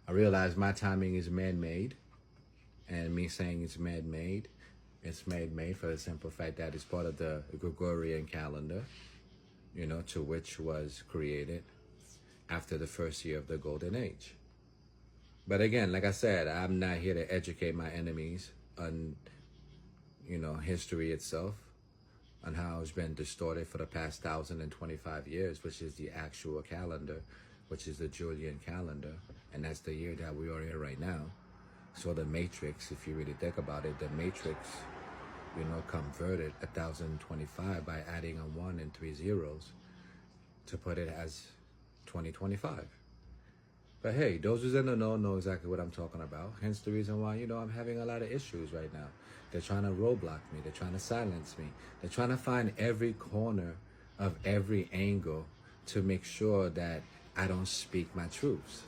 I realize my timing is man-made, and me saying it's man-made, it's made for the simple fact that it's part of the Gregorian calendar, you know, to which was created after the first year of the Golden Age. But again, like I said, I'm not here to educate my enemies on, you know, history itself, on how it's been distorted for the past 1,025 years, which is the actual calendar, which is the Julian calendar, and that's the year that we are in right now. So the Matrix, if you really think about it, the Matrix, you know, converted 1,025 by adding a 1 and 3 zeros to put it as 2025. But hey, those who's in the know exactly what I'm talking about. Hence the reason why, you know, I'm having a lot of issues right now. They're trying to roadblock me. They're trying to silence me. They're trying to find every corner of every angle to make sure that I don't speak my truths.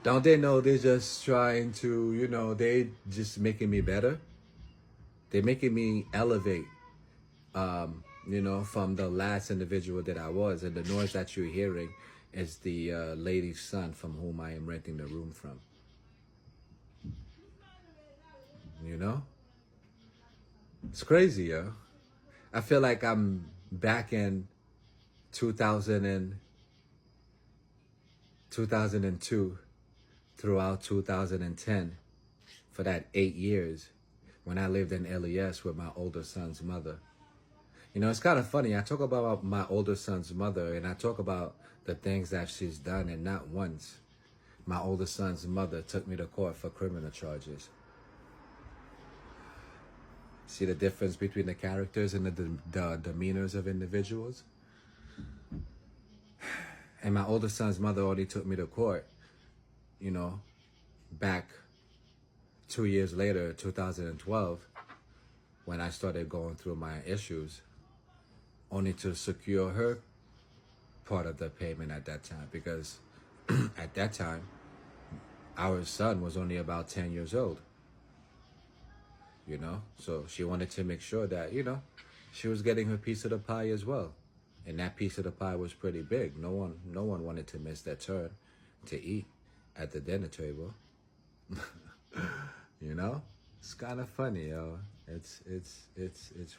Don't they know they're just trying to, you know, they just making me better? They're making me elevate, you know, from the last individual that I was. And the noise that you're hearing is the lady's son from whom I am renting the room from. You know? It's crazy, yo. I feel like I'm back in 2002 throughout 2010 for that 8 years when I lived in LES with my older son's mother. You know, it's kind of funny. I talk about my older son's mother and I talk about the things that she's done, and not once my older son's mother took me to court for criminal charges. See the difference between the characters and the demeanors of individuals? And my older son's mother already took me to court, you know, back 2 years later, 2012, when I started going through my issues, only to secure her part of the payment at that time. Because at that time, our son was only about 10 years old. You know, so she wanted to make sure that, you know, she was getting her piece of the pie as well. And that piece of the pie was pretty big. No one wanted to miss their turn to eat at the dinner table. You know? It's kind of funny, yo. It's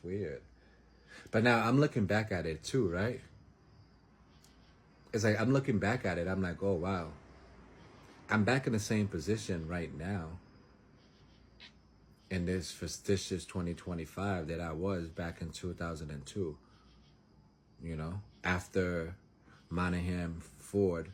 weird. But now I'm looking back at it too, right? It's like I'm looking back at it, I'm like, oh wow. I'm back in the same position right now in this prestigious 2025 that I was back in 2002. You know, after Monahan Ford